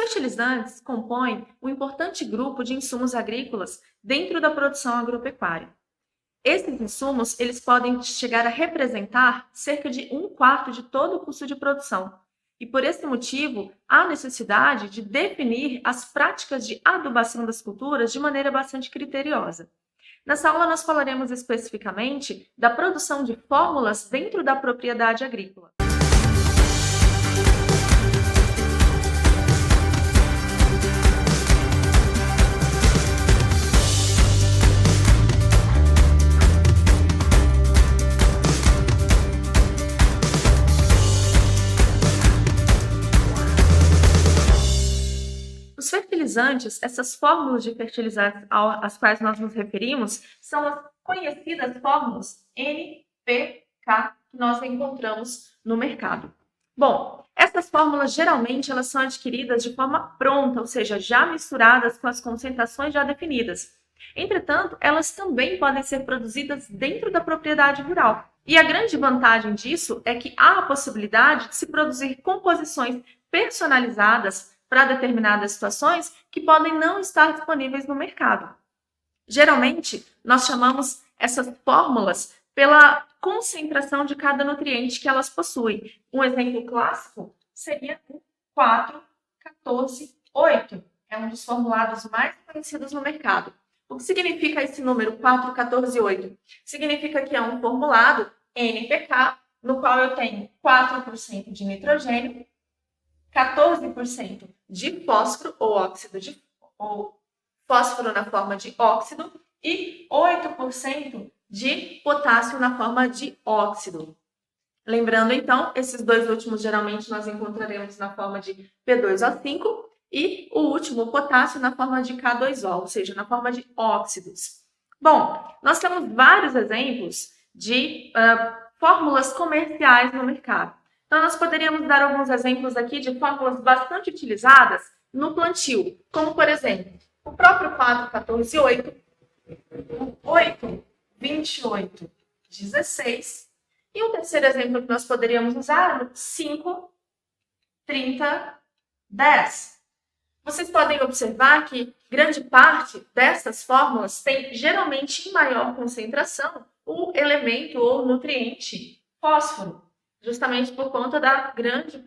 fertilizantes compõem um importante grupo de insumos agrícolas dentro da produção agropecuária. Esses insumos, eles podem chegar a representar cerca de 1/4 de todo o custo de produção. E por esse motivo, há necessidade de definir as práticas de adubação das culturas de maneira bastante criteriosa. Nessa aula, nós falaremos especificamente da produção de fórmulas dentro da propriedade agrícola. Os fertilizantes, essas fórmulas de fertilizantes às quais nós nos referimos, são as conhecidas fórmulas NPK que nós encontramos no mercado. Bom, essas fórmulas geralmente elas são adquiridas de forma pronta, ou seja, já misturadas com as concentrações já definidas. Entretanto, elas também podem ser produzidas dentro da propriedade rural. E a grande vantagem disso é que há a possibilidade de se produzir composições personalizadas para determinadas situações que podem não estar disponíveis no mercado. Geralmente, nós chamamos essas fórmulas pela concentração de cada nutriente que elas possuem. Um exemplo clássico seria o 4-14-8. É um dos formulados mais conhecidos no mercado. O que significa esse número 4-14-8? Significa que é um formulado NPK, no qual eu tenho 4% de nitrogênio, 14% de fósforo ou fósforo na forma de óxido e 8% de potássio na forma de óxido. Lembrando, então, esses dois últimos geralmente nós encontraremos na forma de P2O5 e o último, o potássio, na forma de K2O, ou seja, na forma de óxidos. Bom, nós temos vários exemplos de fórmulas comerciais no mercado. Então, nós poderíamos dar alguns exemplos aqui de fórmulas bastante utilizadas no plantio, como, por exemplo, o próprio 4-14-8, o 8-28-16, e um terceiro exemplo que nós poderíamos usar é o 5-30-10. Vocês podem observar que grande parte dessas fórmulas tem geralmente em maior concentração o elemento ou nutriente fósforo, justamente por conta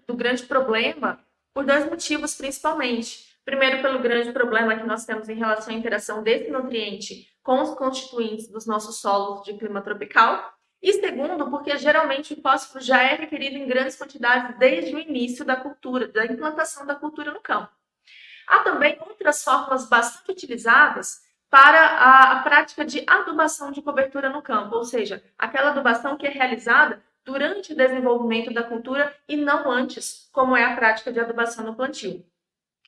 do grande problema, por dois motivos principalmente. Primeiro, pelo grande problema que nós temos em relação à interação desse nutriente com os constituintes dos nossos solos de clima tropical. E segundo, porque geralmente o fósforo já é requerido em grandes quantidades desde o início da cultura, da implantação da cultura no campo. Há também outras fórmulas bastante utilizadas para a prática de adubação de cobertura no campo, ou seja, aquela adubação que é realizada durante o desenvolvimento da cultura e não antes, como é a prática de adubação no plantio.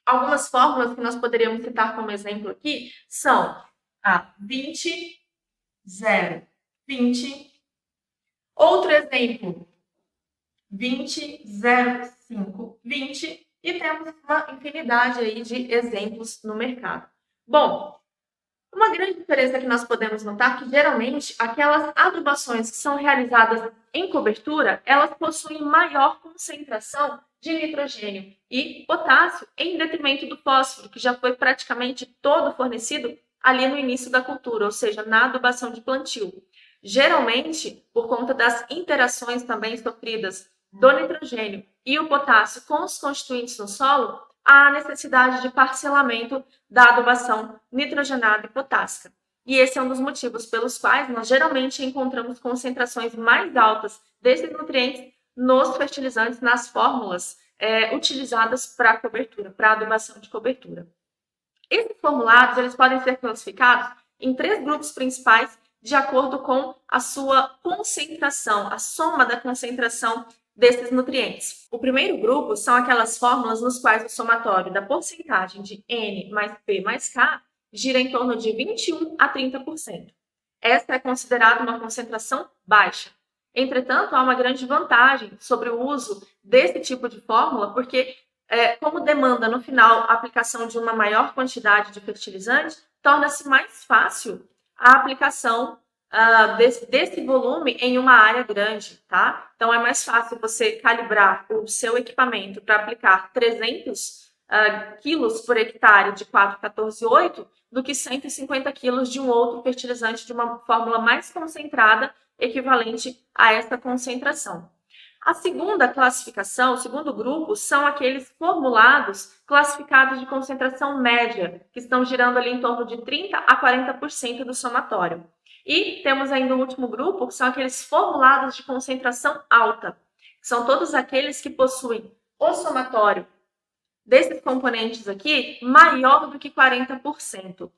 Algumas fórmulas que nós poderíamos citar como exemplo aqui são a 20, 0, 20. Outro exemplo, 20, 0, 5, 20. E temos uma infinidade aí de exemplos no mercado. Bom, uma grande diferença que nós podemos notar é que, geralmente, aquelas adubações que são realizadas em cobertura, elas possuem maior concentração de nitrogênio e potássio em detrimento do fósforo, que já foi praticamente todo fornecido ali no início da cultura, ou seja, na adubação de plantio. Geralmente, por conta das interações também sofridas do nitrogênio e o potássio com os constituintes no solo, há a necessidade de parcelamento da adubação nitrogenada e potássica. E esse é um dos motivos pelos quais nós geralmente encontramos concentrações mais altas desses nutrientes nos fertilizantes, nas fórmulas utilizadas para cobertura, para adubação de cobertura. Esses formulados eles podem ser classificados em 3 grupos principais de acordo com a sua concentração, a soma da concentração desses nutrientes. O primeiro grupo são aquelas fórmulas nos quais o somatório da porcentagem de N mais P mais K gira em torno de 21 a 30%. Essa é considerada uma concentração baixa. Entretanto, há uma grande vantagem sobre o uso desse tipo de fórmula, porque como demanda no final a aplicação de uma maior quantidade de fertilizante, torna-se mais fácil a aplicação desse volume em uma área grande, tá? Então, é mais fácil você calibrar o seu equipamento para aplicar 300 quilos por hectare de 4,14,8 do que 150 quilos de um outro fertilizante de uma fórmula mais concentrada, equivalente a essa concentração. A segunda classificação, o segundo grupo, são aqueles formulados classificados de concentração média, que estão girando ali em torno de 30% a 40% do somatório. E temos ainda o último grupo, que são aqueles formulados de concentração alta, que são todos aqueles que possuem o somatório desses componentes aqui maior do que 40%.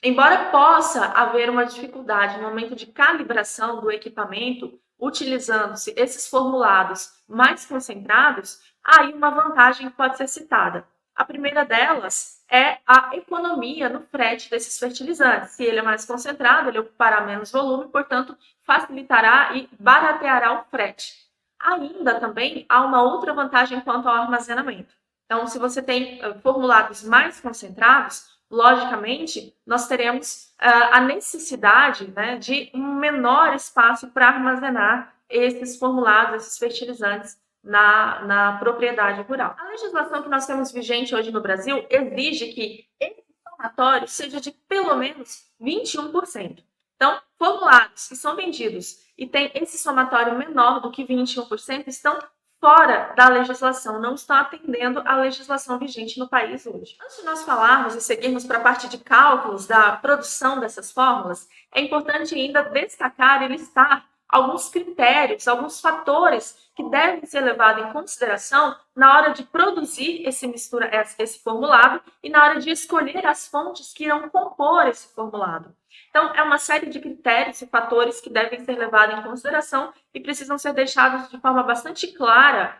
Embora possa haver uma dificuldade no momento de calibração do equipamento, utilizando-se esses formulados mais concentrados, há aí uma vantagem que pode ser citada. A primeira delas é a economia no frete desses fertilizantes. Se ele é mais concentrado, ele ocupará menos volume, portanto, facilitará e barateará o frete. Ainda também há uma outra vantagem quanto ao armazenamento. Então, se você tem formulados mais concentrados, logicamente, nós teremos a necessidade, né, de um menor espaço para armazenar esses formulados, esses fertilizantes na propriedade rural. A legislação que nós temos vigente hoje no Brasil exige que esse somatório seja de pelo menos 21%. Então, formulados que são vendidos e têm esse somatório menor do que 21% estão fora da legislação, não estão atendendo à legislação vigente no país hoje. Antes de nós falarmos e seguirmos para a parte de cálculos da produção dessas fórmulas, é importante ainda destacar e listar alguns critérios, alguns fatores que devem ser levados em consideração na hora de produzir esse formulado e na hora de escolher as fontes que irão compor esse formulado. Então, é uma série de critérios e fatores que devem ser levados em consideração e precisam ser deixados de forma bastante clara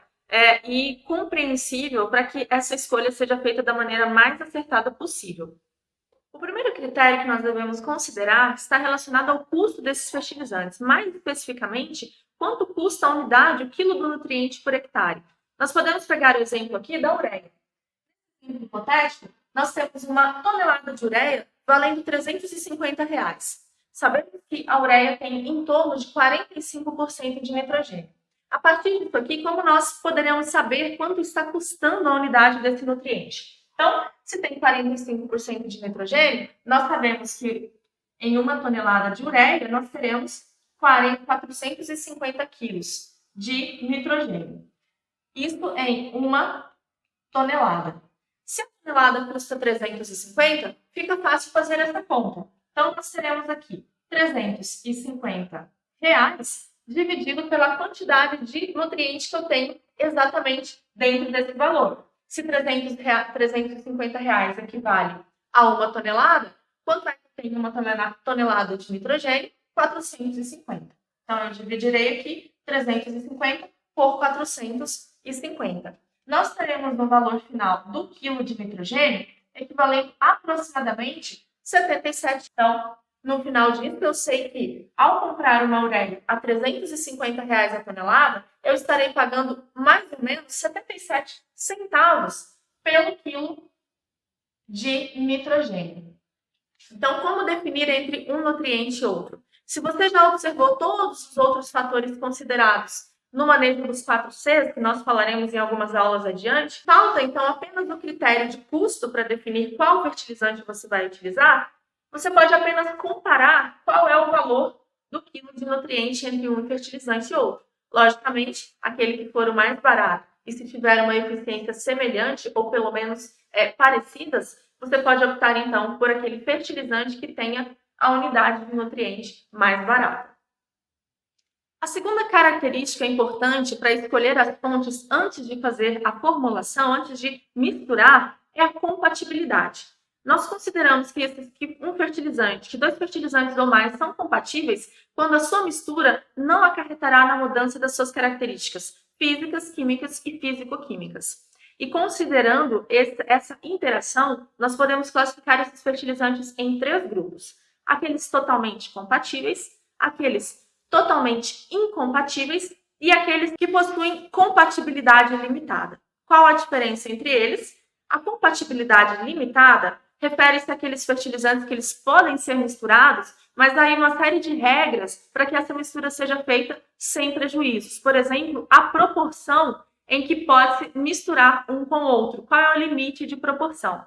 e compreensível para que essa escolha seja feita da maneira mais acertada possível. O primeiro critério que nós devemos considerar está relacionado ao custo desses fertilizantes, mais especificamente, quanto custa a unidade, o quilo do nutriente por hectare. Nós podemos pegar o exemplo aqui da ureia. No exemplo hipotético, nós temos uma tonelada de ureia valendo R$350. Sabemos que a ureia tem em torno de 45% de nitrogênio. A partir disso aqui, como nós poderemos saber quanto está custando a unidade desse nutriente? Então, se tem 45% de nitrogênio, nós sabemos que em uma tonelada de ureia, nós teremos 450 quilos de nitrogênio. Isso em uma tonelada. Se a tonelada custa 350, fica fácil fazer essa conta. Então, nós teremos aqui R$350 dividido pela quantidade de nutrientes que eu tenho exatamente dentro desse valor. Se R$350 equivale a uma tonelada, quanto é que eu tenho uma tonelada de nitrogênio? 450. Então, eu dividirei aqui 350 por 450. Nós teremos no valor final do quilo de nitrogênio equivalente aproximadamente 77. Então, no final disso, eu sei que ao comprar uma ureia a R$350 a tonelada, eu estarei pagando mais ou menos 77 centavos pelo quilo de nitrogênio. Então, como definir entre um nutriente e outro? Se você já observou todos os outros fatores considerados no manejo dos 4 Cs, que nós falaremos em algumas aulas adiante, falta então apenas o critério de custo para definir qual fertilizante você vai utilizar. Você pode apenas comparar qual é o valor do quilo de nutriente entre um fertilizante e outro. Logicamente, aquele que for o mais barato e se tiver uma eficiência semelhante ou pelo menos parecidas, você pode optar então por aquele fertilizante que tenha a unidade de nutriente mais barata. A segunda característica importante para escolher as fontes antes de fazer a formulação, antes de misturar, é a compatibilidade. Nós consideramos que um fertilizante, que 2 fertilizantes ou mais são compatíveis quando a sua mistura não acarretará na mudança das suas características físicas, químicas e físico-químicas. E considerando essa interação, nós podemos classificar esses fertilizantes em 3 grupos. Aqueles totalmente compatíveis, aqueles totalmente incompatíveis e aqueles que possuem compatibilidade limitada. Qual a diferença entre eles? A compatibilidade limitada refere-se àqueles fertilizantes que eles podem ser misturados, mas há aí uma série de regras para que essa mistura seja feita sem prejuízos. Por exemplo, a proporção em que pode se misturar um com o outro. Qual é o limite de proporção?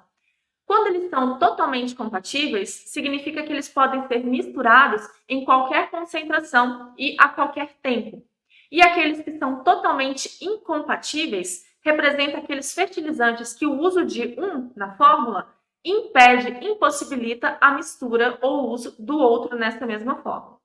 Quando eles são totalmente compatíveis, significa que eles podem ser misturados em qualquer concentração e a qualquer tempo. E aqueles que são totalmente incompatíveis representam aqueles fertilizantes que o uso de um na fórmula impede, impossibilita a mistura ou o uso do outro nessa mesma fórmula.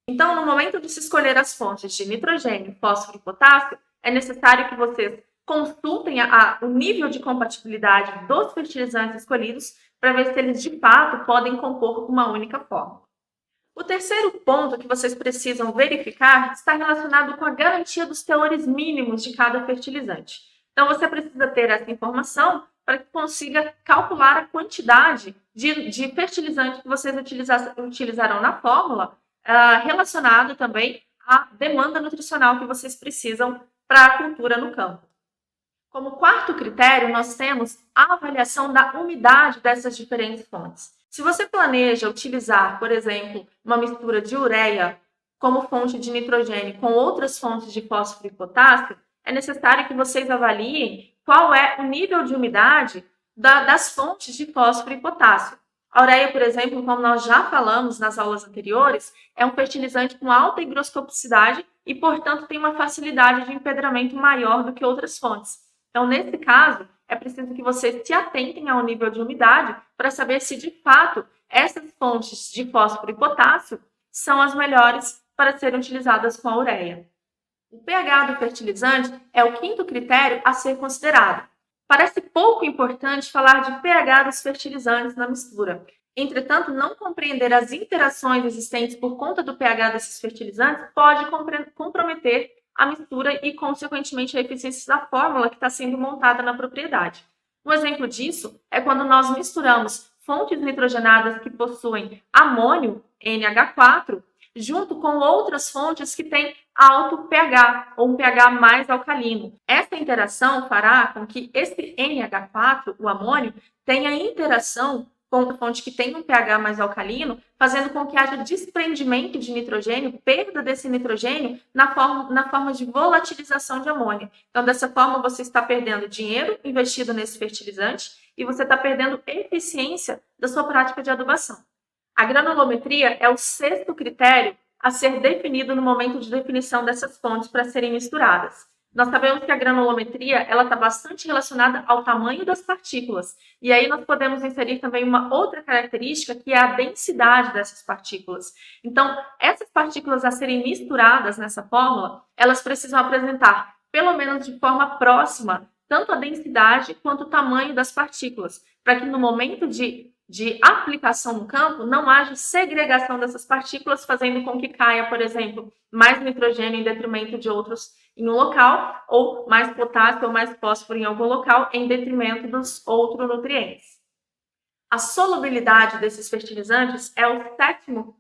Então, no momento de se escolher as fontes de nitrogênio, fósforo e potássio, é necessário que vocês consultem o nível de compatibilidade dos fertilizantes escolhidos para ver se eles de fato podem compor uma única fórmula. O terceiro ponto que vocês precisam verificar está relacionado com a garantia dos teores mínimos de cada fertilizante. Então, você precisa ter essa informação para que consiga calcular a quantidade de fertilizante que vocês utilizarão na fórmula, relacionado também à demanda nutricional que vocês precisam para a cultura no campo. Como quarto critério, nós temos a avaliação da umidade dessas diferentes fontes. Se você planeja utilizar, por exemplo, uma mistura de ureia como fonte de nitrogênio com outras fontes de fósforo e potássio, é necessário que vocês avaliem qual é o nível de umidade das fontes de fósforo e potássio. A ureia, por exemplo, como nós já falamos nas aulas anteriores, é um fertilizante com alta higroscopicidade e, portanto, tem uma facilidade de empedramento maior do que outras fontes. Então, nesse caso, é preciso que vocês se atentem ao nível de umidade para saber se, de fato, essas fontes de fósforo e potássio são as melhores para serem utilizadas com a ureia. O pH do fertilizante é o quinto critério a ser considerado. Parece pouco importante falar de pH dos fertilizantes na mistura. Entretanto, não compreender as interações existentes por conta do pH desses fertilizantes pode comprometer a mistura e, consequentemente, a eficiência da fórmula que está sendo montada na propriedade. Um exemplo disso é quando nós misturamos fontes nitrogenadas que possuem amônio, NH4, junto com outras fontes que têm alto pH, ou um pH mais alcalino. Essa interação fará com que esse NH4, o amônio, tenha interação com a fonte que tem um pH mais alcalino, fazendo com que haja desprendimento de nitrogênio, perda desse nitrogênio na forma de volatilização de amônia. Então, dessa forma, você está perdendo dinheiro investido nesse fertilizante e você está perdendo eficiência da sua prática de adubação. A granulometria é o sexto critério a ser definido no momento de definição dessas fontes para serem misturadas. Nós sabemos que a granulometria está bastante relacionada ao tamanho das partículas. E aí nós podemos inserir também uma outra característica, que é a densidade dessas partículas. Então, essas partículas a serem misturadas nessa fórmula, elas precisam apresentar, pelo menos de forma próxima, tanto a densidade quanto o tamanho das partículas, para que no momento de aplicação no campo, não haja segregação dessas partículas, fazendo com que caia, por exemplo, mais nitrogênio em detrimento de outros em um local, ou mais potássio ou mais fósforo em algum local, em detrimento dos outros nutrientes. A solubilidade desses fertilizantes é o sétimo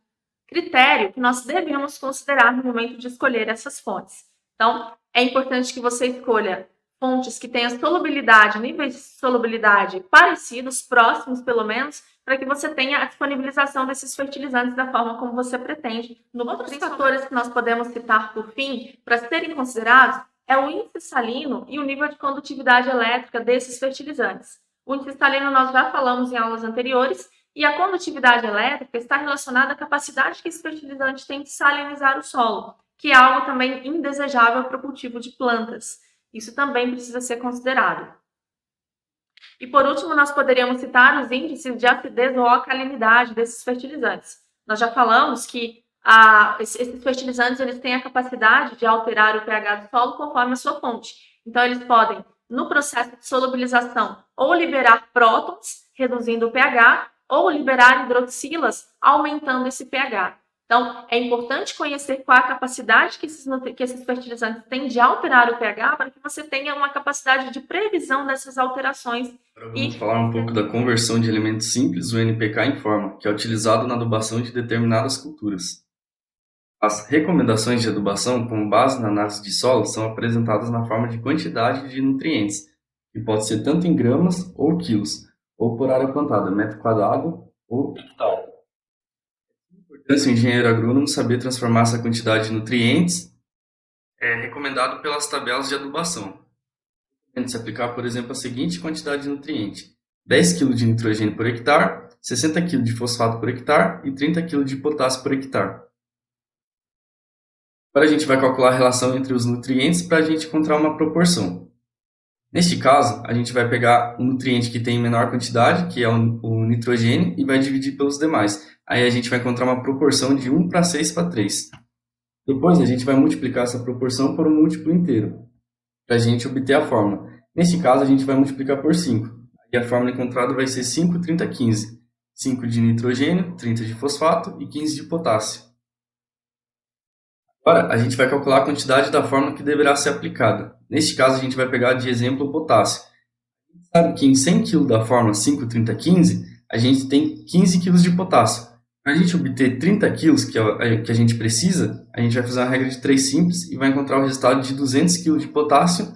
critério que nós devemos considerar no momento de escolher essas fontes. Então, é importante que você escolha fontes que tenham solubilidade, níveis de solubilidade parecidos, próximos pelo menos, para que você tenha a disponibilização desses fertilizantes da forma como você pretende. Outros fatores que nós podemos citar por fim, para serem considerados, é o índice salino e o nível de condutividade elétrica desses fertilizantes. O índice salino nós já falamos em aulas anteriores, e a condutividade elétrica está relacionada à capacidade que esse fertilizante tem de salinizar o solo, que é algo também indesejável para o cultivo de plantas. Isso também precisa ser considerado. E por último, nós poderíamos citar os índices de acidez ou alcalinidade desses fertilizantes. Nós já falamos que esses fertilizantes eles têm a capacidade de alterar o pH do solo conforme a sua fonte. Então, eles podem, no processo de solubilização, ou liberar prótons, reduzindo o pH, ou liberar hidroxilas, aumentando esse pH. Então, é importante conhecer qual a capacidade que esses fertilizantes têm de alterar o pH para que você tenha uma capacidade de previsão dessas alterações. Agora vamos falar um pouco da conversão de elementos simples, o NPK, em forma, que é utilizado na adubação de determinadas culturas. As recomendações de adubação, com base na análise de solo, são apresentadas na forma de quantidade de nutrientes, que pode ser tanto em gramas ou quilos, ou por área plantada, metro quadrado ou hectare. O engenheiro agrônomo saber transformar essa quantidade de nutrientes é recomendado pelas tabelas de adubação. podendo se aplicar, por exemplo, a seguinte quantidade de nutriente: 10 kg de nitrogênio por hectare, 60 kg de fosfato por hectare e 30 kg de potássio por hectare. Agora a gente vai calcular a relação entre os nutrientes para a gente encontrar uma proporção. Neste caso, a gente vai pegar o nutriente que tem menor quantidade, que é o nitrogênio, e vai dividir pelos demais. Aí a gente vai encontrar uma proporção de 1 para 6 para 3. Depois a gente vai multiplicar essa proporção por um múltiplo inteiro, para a gente obter a fórmula. Neste caso, a gente vai multiplicar por 5. E a fórmula encontrada vai ser 5, 30, 15. 5 de nitrogênio, 30 de fosfato e 15 de potássio. Agora, a gente vai calcular a quantidade da fórmula que deverá ser aplicada. Neste caso, a gente vai pegar de exemplo o potássio. A gente sabe que em 100 kg da fórmula 5, 30, 15, a gente tem 15 kg de potássio. Para a gente obter 30 kg, que a gente precisa, a gente vai fazer uma regra de 3 simples e vai encontrar o resultado de 200 kg de potássio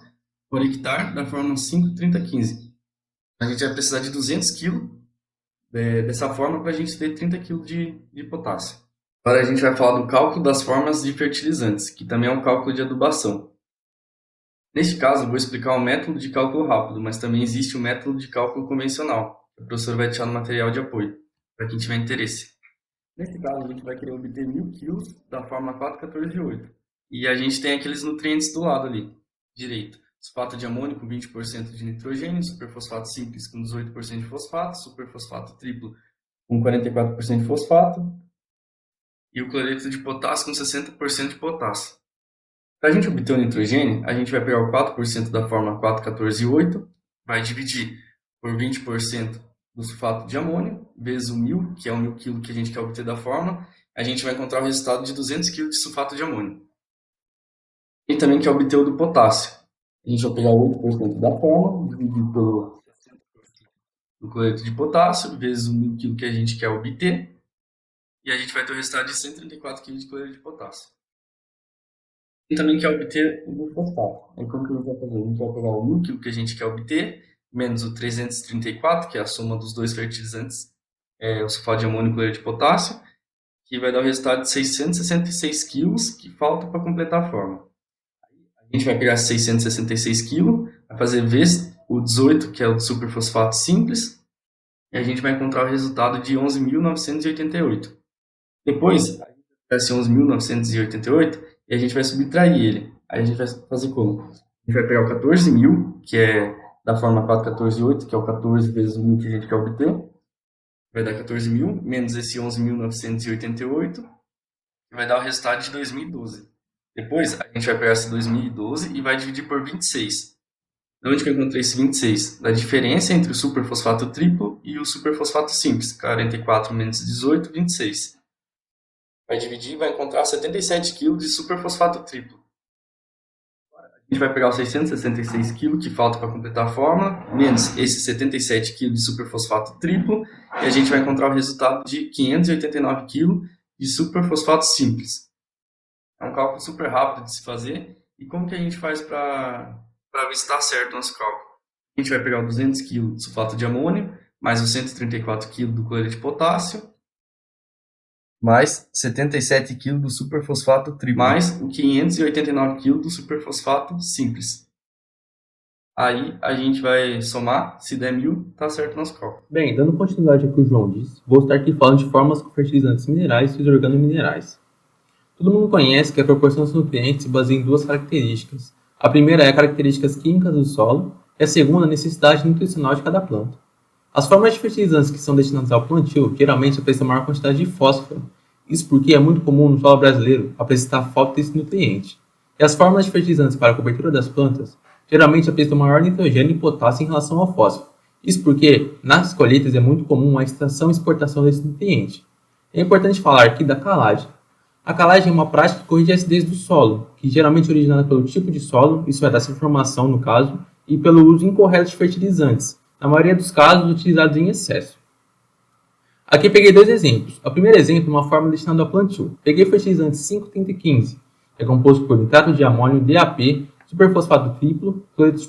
por hectare da fórmula 5, 30, 15. A gente vai precisar de 200 kg dessa fórmula para a gente ter 30 kg de potássio. Agora a gente vai falar do cálculo das fórmulas de fertilizantes, que também é um cálculo de adubação. Neste caso, eu vou explicar um método de cálculo rápido, mas também existe o método de cálculo convencional, que o professor vai deixar no material de apoio, para quem tiver interesse. Nesse caso, a gente vai querer obter 1000 kg da fórmula 4,14,8. E a gente tem aqueles nutrientes do lado ali, direito. Sulfato de amônio com 20% de nitrogênio, superfosfato simples com 18% de fosfato, superfosfato triplo com 44% de fosfato, e o cloreto de potássio com 60% de potássio. Para a gente obter o nitrogênio, a gente vai pegar o 4% da fórmula 4,14,8, vai dividir por 20% do sulfato de amônio, vezes o 1000, que é o 1000 kg que a gente quer obter da fórmula, a gente vai encontrar o resultado de 200 kg de sulfato de amônio. E também quer obter o do potássio. A gente vai pegar 8% da fórmula, dividido pelo 60% do cloreto de potássio, vezes o 1000 kg que a gente quer obter, e a gente vai ter o resultado de 134 kg de cloreto de potássio. E também quer obter o do fosfato. Aí como que a gente vai fazer? A gente vai pegar o 1000 kg que a gente quer obter, menos o 334, que é a soma dos dois fertilizantes, o sulfato de amônio e o cloreto de potássio, que vai dar o resultado de 666 kg, que falta para completar a fórmula. A gente vai pegar 666 kg, vai fazer vezes o 18, que é o superfosfato simples, e a gente vai encontrar o resultado de 11.988. Depois, a gente vai pegar esse 11.988 e a gente vai subtrair ele. Aí a gente vai fazer como? A gente vai pegar o 14.000, que é da fórmula 4,14,8, que é o 14 vezes o 1000 que a gente quer obter. Vai dar 14.000, menos esse 11.988, que vai dar o resultado de 2012. Depois, a gente vai pegar esse 2012 e vai dividir por 26. De onde que eu encontrei esse 26? Da diferença entre o superfosfato triplo e o superfosfato simples. 44 menos 18, 26. Vai dividir e vai encontrar 77 kg de superfosfato triplo. A gente vai pegar os 666 kg que falta para completar a fórmula, menos esses 77 kg de superfosfato triplo, e a gente vai encontrar o resultado de 589 kg de superfosfato simples. É um cálculo super rápido de se fazer. E como que a gente faz para ver se está certo o nosso cálculo? A gente vai pegar 200 kg de sulfato de amônio, mais os 134 kg do cloreto de potássio, mais 77 kg do superfosfato triplo, mais o 589 kg do superfosfato simples. Aí a gente vai somar, se der 1000, tá certo o nosso cálculo. Bem, dando continuidade ao que o João disse, vou estar aqui falando de fórmulas com fertilizantes minerais e os organominerais. Todo mundo conhece que a proporção dos nutrientes se baseia em duas características. A primeira é as características químicas do solo e a segunda a necessidade nutricional de cada planta. As fórmulas de fertilizantes que são destinadas ao plantio geralmente apresentam maior quantidade de fósforo. Isso porque é muito comum no solo brasileiro apresentar falta desse nutriente. E as fórmulas de fertilizantes para a cobertura das plantas geralmente apresentam maior nitrogênio e potássio em relação ao fósforo. Isso porque nas colheitas é muito comum a extração e exportação desse nutriente. É importante falar aqui da calagem. A calagem é uma prática que corrige a acidez do solo, que geralmente é originada pelo tipo de solo, isso é dessa informação no caso, e pelo uso incorreto de fertilizantes, na maioria dos casos utilizados em excesso. Aqui peguei dois exemplos. O primeiro exemplo é uma fórmula destinada ao plantio. Peguei fertilizante 5,30,15, que é composto por nitrato de amônio, DAP, superfosfato triplo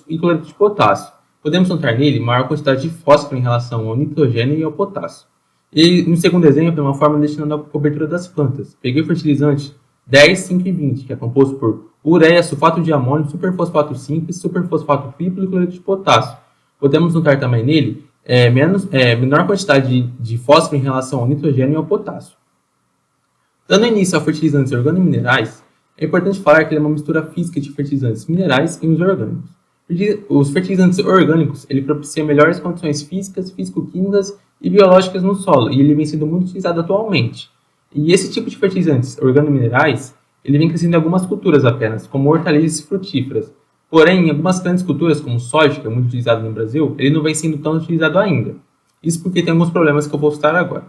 e cloreto de potássio. Podemos notar nele maior quantidade de fósforo em relação ao nitrogênio e ao potássio. E no segundo exemplo é uma fórmula destinada à cobertura das plantas. Peguei o fertilizante 10, 5 e 20, que é composto por ureia, sulfato de amônio, superfosfato simples, superfosfato triplo e cloreto de potássio. Podemos notar também nele menor quantidade de fósforo em relação ao nitrogênio e ao potássio. Dando início a fertilizantes organominerais, é importante falar que ele é uma mistura física de fertilizantes minerais e uns orgânicos. Os fertilizantes orgânicos ele propicia melhores condições físicas, físico-químicas e biológicas no solo, e ele vem sendo muito utilizado atualmente. E esse tipo de fertilizantes organominerais ele vem crescendo em algumas culturas apenas, como hortaliças e frutíferas. Porém, em algumas grandes culturas, como soja, que é muito utilizado no Brasil, ele não vem sendo tão utilizado ainda. Isso porque tem alguns problemas que eu vou citar agora.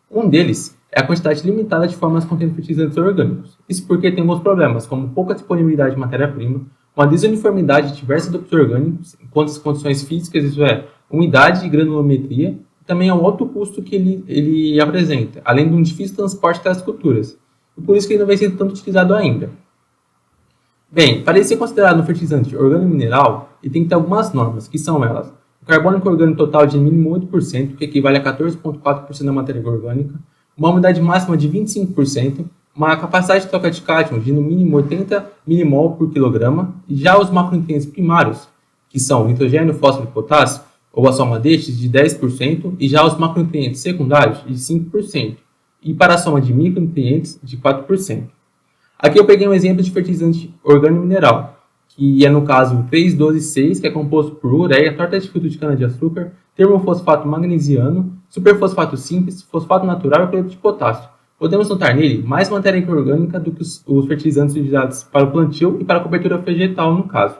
Um deles é a quantidade limitada de formas contendo fertilizantes orgânicos. Isso porque tem alguns problemas, como pouca disponibilidade de matéria-prima, uma desuniformidade de diversos adubos orgânicos, enquanto as condições físicas, isso é, umidade e granulometria, e também ao alto custo que ele apresenta, além de um difícil transporte das culturas. E por isso que ele não vem sendo tanto utilizado ainda. Bem, para ele ser considerado um fertilizante organomineral, ele tem que ter algumas normas, que são elas: o carbônico orgânico total de mínimo 8%, que equivale a 14,4% da matéria orgânica, uma umidade máxima de 25%, uma capacidade de troca de cátion de no mínimo 80 mmol por quilograma, e já os macronutrientes primários, que são nitrogênio, fósforo e potássio, ou a soma destes, de 10%, e já os macronutrientes secundários, de 5%, e para a soma de micronutrientes, de 4%. Aqui eu peguei um exemplo de fertilizante organomineral, que é no caso 3,12,6, que é composto por ureia, torta de fruto de cana-de-açúcar, termofosfato magnesiano, superfosfato simples, fosfato natural e cloreto de potássio. Podemos notar nele mais matéria orgânica do que os fertilizantes utilizados para o plantio e para a cobertura vegetal no caso.